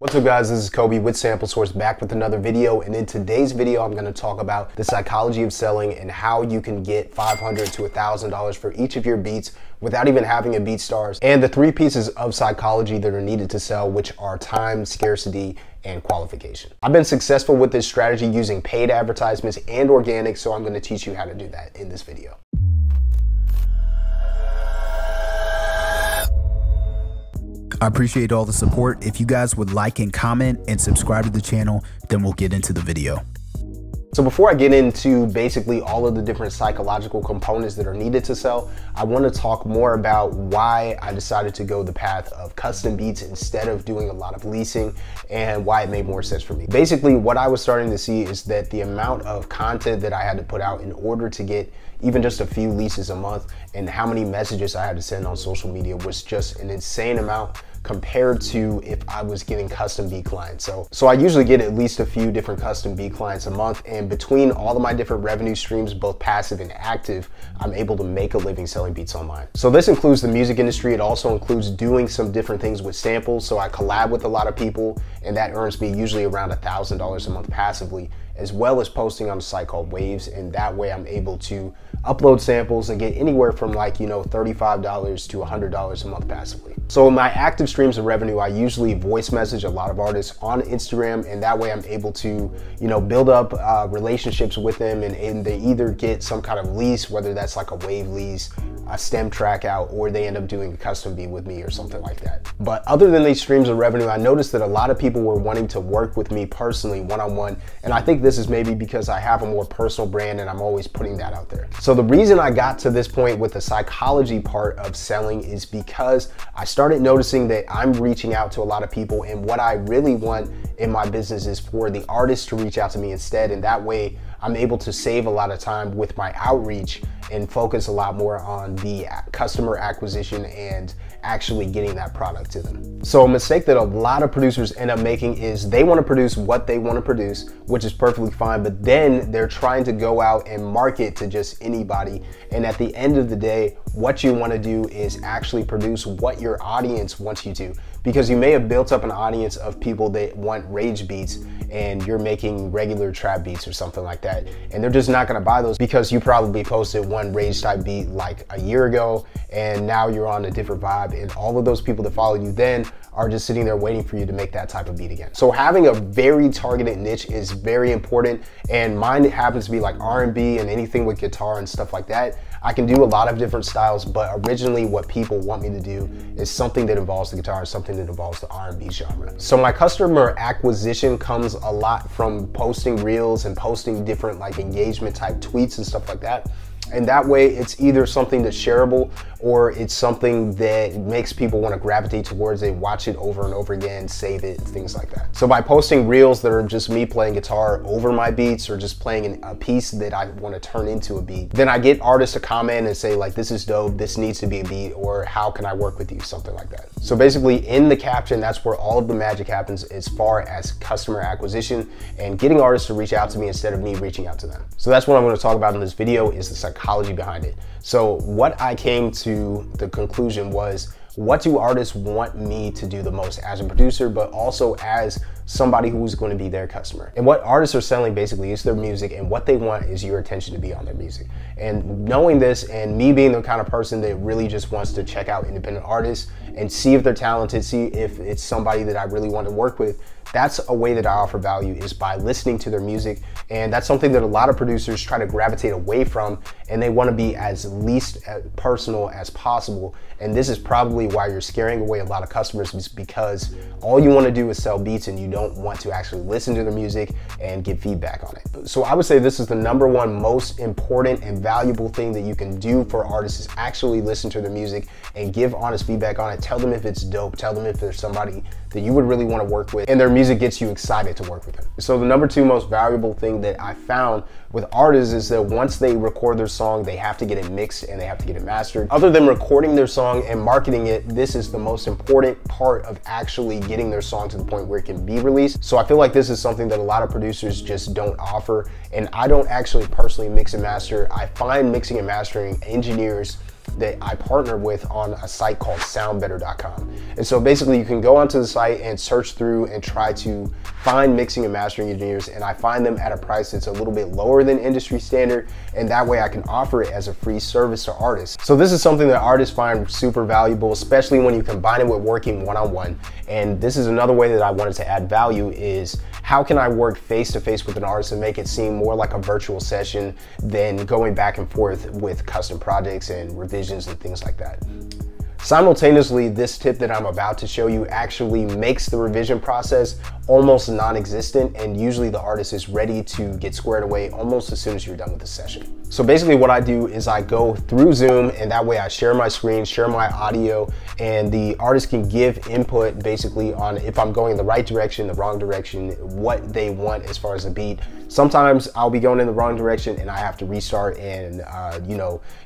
What's up guys, this is Kobe with Sample Source back with another video, and in today's video I'm going to talk about the psychology of selling and how you can get $500 to $1,000 for each of your beats without even having a BeatStars, and the three pieces of psychology that are needed to sell, which are time, scarcity, and qualification. I've been successful with this strategy using paid advertisements and organic, so I'm going to teach you how to do that in this video. I appreciate all the support. If you guys would like and comment and subscribe to the channel, then we'll get into the video. So before I get into basically all of the different psychological components that are needed to sell, I want to talk more about why I decided to go the path of custom beats instead of doing a lot of leasing and why it made more sense for me. Basically, what I was starting to see is that the amount of content that I had to put out in order to get even just a few leases a month and how many messages I had to send on social media was just an insane amount compared to if I was getting custom beat clients. So I usually get at least a few different custom beat clients a month, and between all of my different revenue streams, both passive and active, I'm able to make a living selling beats online. So this includes the music industry. It also includes doing some different things with samples. So I collab with a lot of people, and that earns me usually around $1,000 a month passively, as well as posting on a site called Waves, and that way I'm able to upload samples and get anywhere from $35 to $100 a month passively. So in my active streams of revenue, I usually voice message a lot of artists on Instagram, and that way I'm able to build up relationships with them, and they either get some kind of lease, whether that's like a Wave lease, a stem track out, or they end up doing a custom beat with me or something like that. But other than these streams of revenue, I noticed that a lot of people were wanting to work with me personally one-on-one, and I think this is maybe because I have a more personal brand and I'm always putting that out there. So the reason I got to this point with the psychology part of selling is because I started noticing that I'm reaching out to a lot of people, and what I really want in my business is for the artists to reach out to me instead, and that way I'm able to save a lot of time with my outreach and focus a lot more on the customer acquisition and actually getting that product to them. So a mistake that a lot of producers end up making is they want to produce what they want to produce, which is perfectly fine, but then they're trying to go out and market to just anybody. And at the end of the day, what you want to do is actually produce what your audience wants you to, because you may have built up an audience of people that want rage beats and you're making regular trap beats or something like that, and they're just not going to buy those because you probably posted one rage type beat like a year ago and now you're on a different vibe, and all of those people that follow you then are just sitting there waiting for you to make that type of beat again. So having a very targeted niche is very important, and mine happens to be like R&B and anything with guitar and stuff like that. I can do a lot of different styles, but originally what people want me to do is something that involves the guitar, something that involves the R&B genre. So my customer acquisition comes a lot from posting reels and posting different engagement type tweets and stuff like that. And that way it's either something that's shareable or it's something that makes people want to gravitate towards it, watch it over and over again, save it, things like that. So by posting reels that are just me playing guitar over my beats or just playing a piece that I want to turn into a beat, then I get artists to comment and say this is dope, this needs to be a beat, or how can I work with you, something like that. So basically in the caption, that's where all of the magic happens as far as customer acquisition and getting artists to reach out to me instead of me reaching out to them. So that's what I'm going to talk about in this video, is the psychology behind it. So what I came to the conclusion was, what do artists want me to do the most as a producer, but also as somebody who's going to be their customer? And what artists are selling basically is their music, and what they want is your attention to be on their music. And knowing this, and me being the kind of person that really just wants to check out independent artists and see if they're talented, see if it's somebody that I really want to work with, that's a way that I offer value, is by listening to their music. And that's something that a lot of producers try to gravitate away from, and they want to be as least personal as possible. And this is probably why you're scaring away a lot of customers, is because all you want to do is sell beats and you don't want to actually listen to their music and get feedback on it. So I would say this is the #1 most important and valuable thing that you can do for artists, is actually listen to their music and give honest feedback on it. Tell them if it's dope, tell them if there's somebody that you would really want to work with and their music gets you excited to work with them. So the #2 most valuable thing that I found with artists is that once they record their song, they have to get it mixed and they have to get it mastered. Other than recording their song and marketing it, this is the most important part of actually getting their song to the point where it can be released. So I feel like this is something that a lot of producers just don't offer, and I don't actually personally mix and master. I find mixing and mastering engineers that I partner with on a site called soundbetter.com. And so basically you can go onto the site and search through and try to find mixing and mastering engineers, and I find them at a price that's a little bit lower than industry standard, and that way I can offer it as a free service to artists. So this is something that artists find super valuable, especially when you combine it with working one-on-one. And this is another way that I wanted to add value is how can I work face-to-face with an artist and make it seem more like a virtual session than going back and forth with custom projects and revisions and things like that. Simultaneously, this tip that I'm about to show you actually makes the revision process almost non-existent, and usually the artist is ready to get squared away almost as soon as you're done with the session. So basically what I do is I go through Zoom, and that way I share my screen, share my audio, and the artist can give input basically on if I'm going the right direction, the wrong direction, what they want as far as a beat. Sometimes I'll be going in the wrong direction and I have to restart and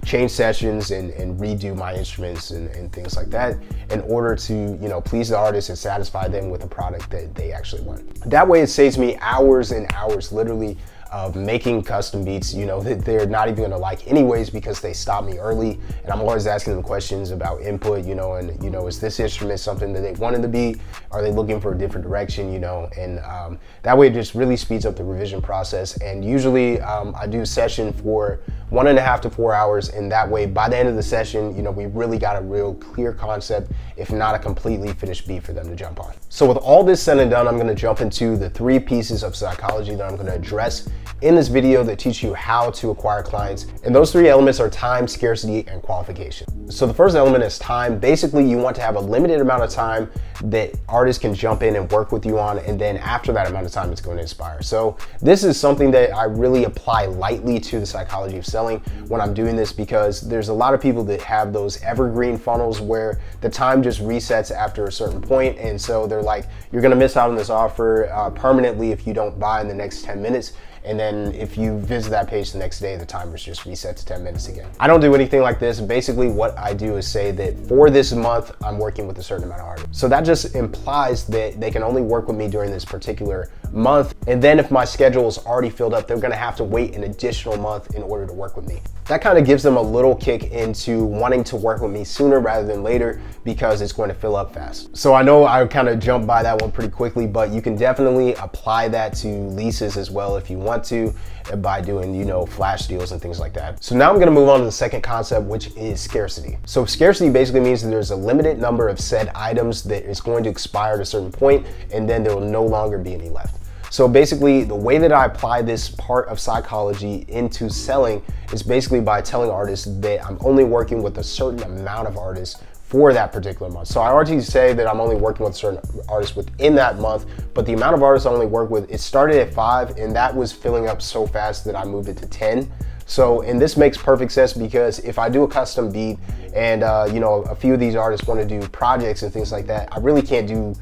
change sessions and redo my instruments and things like that in order to please the artist and satisfy them with the product that they actually want. That way it saves me hours and hours literally of making custom beats, that they're not even gonna like anyways because they stop me early, and I'm always asking them questions about input, is this instrument something that they wanted to be? Are they looking for a different direction, and that way it just really speeds up the revision process. And usually I do a session for 1.5 to 4 hours, and that way by the end of the session, we really got a real clear concept, if not a completely finished beat for them to jump on. So with all this said and done, I'm gonna jump into the 3 pieces of psychology that I'm gonna address in this video that teach you how to acquire clients. And those 3 elements are time, scarcity, and qualification. So the first element is time. Basically, you want to have a limited amount of time that artists can jump in and work with you on, and then after that amount of time, it's going to expire. So this is something that I really apply lightly to the psychology of selling when I'm doing this, because there's a lot of people that have those evergreen funnels where the time just resets after a certain point, and so they're like, you're gonna miss out on this offer permanently if you don't buy in the next 10 minutes. And then if you visit that page the next day, the timer's just reset to 10 minutes again. I don't do anything like this. Basically what I do is say that for this month, I'm working with a certain amount of artists. So that just implies that they can only work with me during this particular month. And then if my schedule is already filled up, they're gonna have to wait an additional month in order to work with me. That kind of gives them a little kick into wanting to work with me sooner rather than later, because it's going to fill up fast. So I know I kind of jumped by that one pretty quickly, but you can definitely apply that to leases as well if you want to, by doing, flash deals and things like that. So now I'm gonna move on to the second concept, which is scarcity. So scarcity basically means that there's a limited number of said items that is going to expire at a certain point, and then there will no longer be any left. So basically, the way that I apply this part of psychology into selling is basically by telling artists that I'm only working with a certain amount of artists for that particular month. So I already say that I'm only working with certain artists within that month, but the amount of artists I only work with, it started at 5, and that was filling up so fast that I moved it to 10. So, and this makes perfect sense, because if I do a custom beat and a few of these artists want to do projects and things like that, I really can't do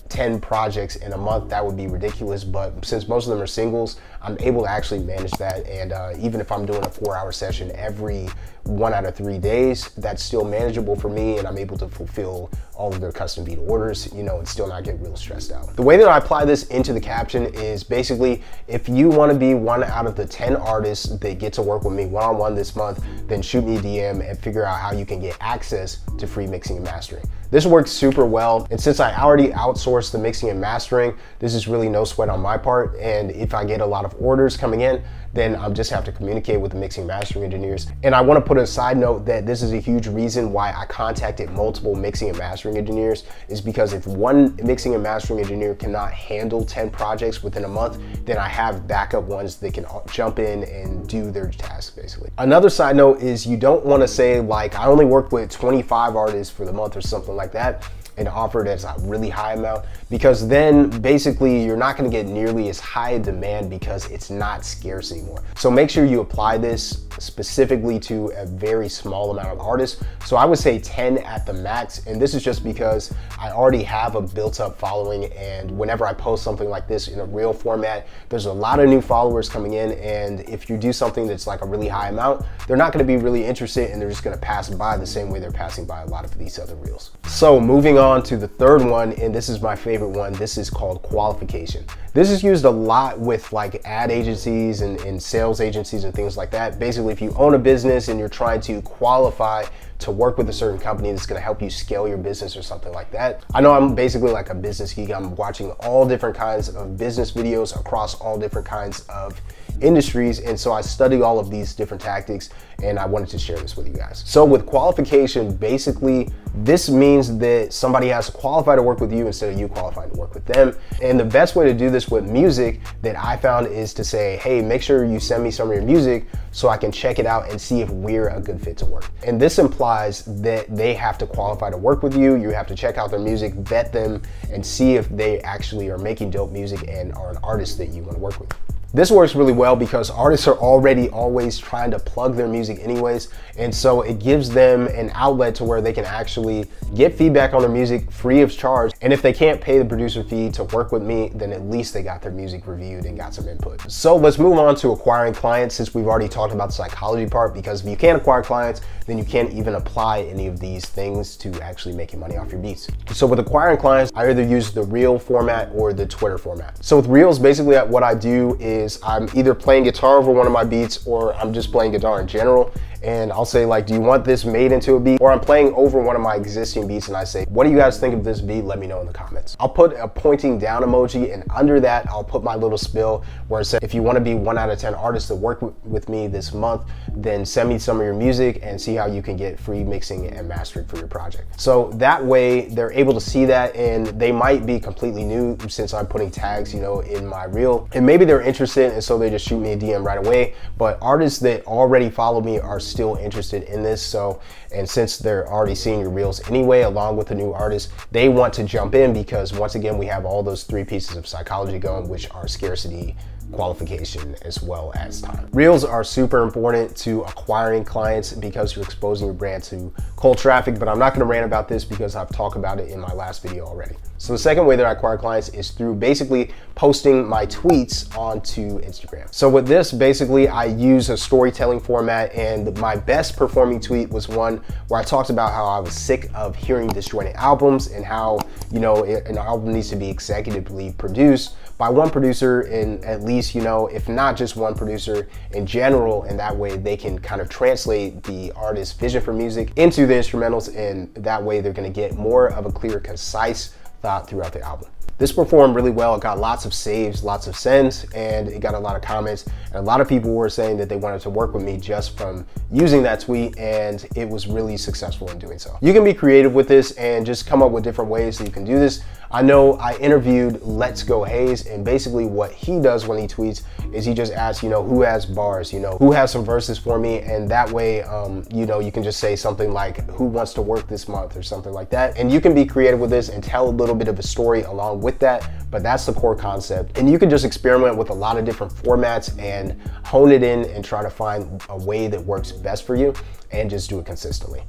10 projects in a month. That would be ridiculous. But since most of them are singles, I'm able to actually manage that. And even if I'm doing a 4-hour session every 1 out of 3 days, that's still manageable for me, and I'm able to fulfill all of their custom beat orders, and still not get real stressed out. The way that I apply this into the caption is basically, if you want to be 1 out of the 10 artists that get to work with me one-on-one this month, then shoot me a DM and figure out how you can get access to free mixing and mastering. This works super well, and since I already outsourced the mixing and mastering, this is really no sweat on my part. And if I get a lot of orders coming in, then I'll just have to communicate with the mixing and mastering engineers. And I want to put a side note that this is a huge reason why I contacted multiple mixing and mastering engineers, is because if one mixing and mastering engineer cannot handle 10 projects within a month, then I have backup ones that can jump in and do their task basically. Another side note is you don't want to say like, I only work with 25 artists for the month or something like that, and offer it as a really high amount, because then basically you're not going to get nearly as high a demand because it's not scarce anymore. So make sure you apply this specifically to a very small amount of artists. So I would say 10 at the max, and this is just because I already have a built up following, and whenever I post something like this in a real format, there's a lot of new followers coming in, and if you do something that's like a really high amount, they're not going to be really interested, and they're just going to pass by the same way they're passing by a lot of these other reels. So moving on to the third one, and this is my favorite favorite one. This is called qualification. This is used a lot with like ad agencies and sales agencies and things like that. Basically, if you own a business and you're trying to qualify to work with a certain company that's going to help you scale your business or something like that. I know I'm basically like a business geek. I'm watching all different kinds of business videos across all different kinds of industries, and so I studied all of these different tactics and I wanted to share this with you guys. So with qualification, basically this means that somebody has to qualify to work with you instead of you qualifying to work with them. And the best way to do this with music that I found is to say, hey, make sure you send me some of your music so I can check it out and see if we're a good fit to work. And this implies that they have to qualify to work with you. You have to check out their music, vet them, and see if they actually are making dope music and are an artist that you want to work with. This works really well because artists are already always trying to plug their music anyways, and so it gives them an outlet to where they can actually get feedback on their music free of charge. And if they can't pay the producer fee to work with me, then at least they got their music reviewed and got some input. So let's move on to acquiring clients, since we've already talked about the psychology part, because if you can't acquire clients, then you can't even apply any of these things to actually making money off your beats. So with acquiring clients, I either use the reel format or the Twitter format. So with reels, basically what I do is I'm either playing guitar over one of my beats or I'm just playing guitar in general. And I'll say like, do you want this made into a beat? Or I'm playing over one of my existing beats and I say, what do you guys think of this beat? Let me know in the comments. I'll put a pointing down emoji, and under that, I'll put my little spill where it says, if you want to be 1 out of 10 artists that work with me this month, then send me some of your music and see how you can get free mixing and mastering for your project. So that way they're able to see that, and they might be completely new since I'm putting tags, you know, in my reel, and maybe they're interested and so they just shoot me a DM right away. But artists that already follow me are still interested in this. So, and since they're already seeing your reels anyway, along with the new artists, they want to jump in because once again, we have all those 3 pieces of psychology going, which are scarcity, qualification, as well as time. Reels are super important to acquiring clients because you're exposing your brand to cold traffic, but I'm not gonna rant about this because I've talked about it in my last video already. So the second way that I acquire clients is through basically posting my tweets onto Instagram. So with this, basically I use a storytelling format, and my best performing tweet was one where I talked about how I was sick of hearing disjointed albums and how, you know, an album needs to be executively produced by one producer, and at least, you know, if not just one producer in general, and that way they can kind of translate the artist's vision for music into the instrumentals, and that way they're gonna get more of a clear, concise thought throughout the album. This performed really well. It got lots of saves, lots of sends, and it got a lot of comments. And a lot of people were saying that they wanted to work with me just from using that tweet, and it was really successful in doing so. You can be creative with this and just come up with different ways that you can do this. I know I interviewed Let's Go Hayes, and basically what he does when he tweets is he just asks, you know, who has bars, you know, who has some verses for me, and that way, you know, you can just say something like, who wants to work this month, or something like that. And you can be creative with this and tell a little bit of a story along with that, but that's the core concept. And you can just experiment with a lot of different formats and hone it in and try to find a way that works best for you and just do it consistently.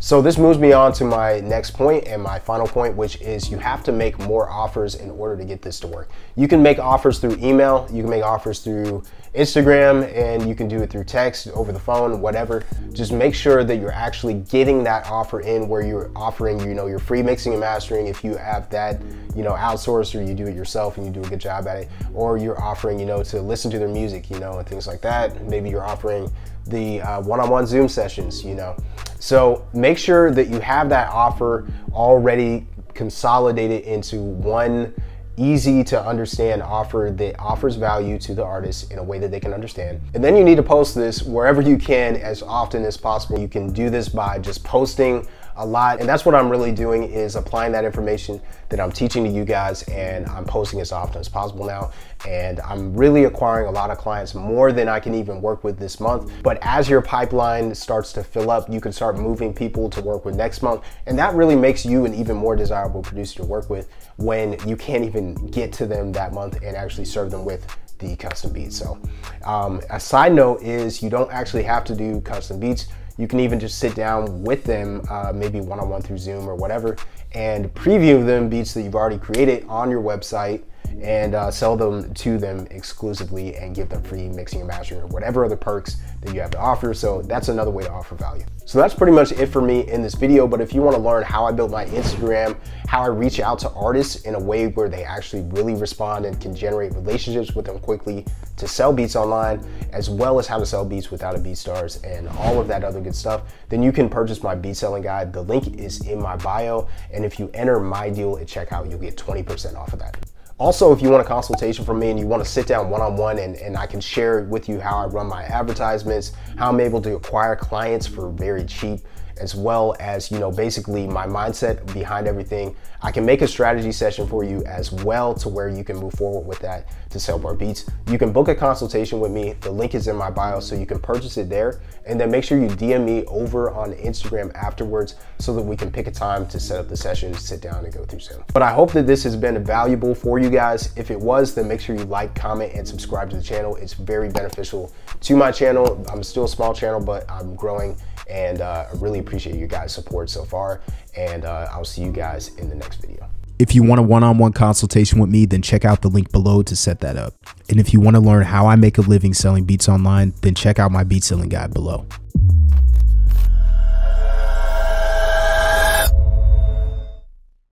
So this moves me on to my next point and my final point, which is you have to make more offers in order to get this to work. You can make offers through email, you can make offers through Instagram, and you can do it through text, over the phone, whatever. Just make sure that you're actually getting that offer in where you're offering, you know, your free mixing and mastering if you have that, you know, outsourced, or you do it yourself and you do a good job at it, or you're offering, you know, to listen to their music, you know, and things like that. Maybe you're offering the one-on-one Zoom sessions, you know. So make sure that you have that offer already consolidated into one easy to understand offer that offers value to the artist in a way that they can understand. And then you need to post this wherever you can as often as possible. You can do this by just posting a lot, and that's what I'm really doing, is applying that information that I'm teaching to you guys, and I'm posting as often as possible now. And I'm really acquiring a lot of clients, more than I can even work with this month. But as your pipeline starts to fill up, you can start moving people to work with next month, and that really makes you an even more desirable producer to work with when you can't even get to them that month and actually serve them with the custom beats. So a side note is you don't actually have to do custom beats. You can even just sit down with them, maybe one-on-one through Zoom or whatever, and preview them beats that you've already created on your website, and sell them to them exclusively and give them free mixing and mastering or whatever other perks that you have to offer. So that's another way to offer value. So that's pretty much it for me in this video. But if you want to learn how I built my Instagram, how I reach out to artists in a way where they actually really respond and can generate relationships with them quickly to sell beats online, as well as how to sell beats without a BeatStars and all of that other good stuff, then you can purchase my beat selling guide. The link is in my bio. And if you enter MYDEAL at checkout, you'll get 20% off of that. Also, if you want a consultation from me and you want to sit down one-on-one and I can share with you how I run my advertisements, how I'm able to acquire clients for very cheap, as well as, you know, basically my mindset behind everything, I can make a strategy session for you as well to where you can move forward with that to sell more beats. You can book a consultation with me. The link is in my bio, so you can purchase it there. And then make sure you DM me over on Instagram afterwards so that we can pick a time to set up the session, sit down and go through some. But I hope that this has been valuable for you guys. If it was, then make sure you like, comment, and subscribe to the channel. It's very beneficial to my channel. I'm still a small channel, but I'm growing, and I really appreciate you guys' support so far. And I'll see you guys in the next video. If you want a one-on-one consultation with me, then check out the link below to set that up. And if you want to learn how I make a living selling beats online, then check out my beat selling guide below.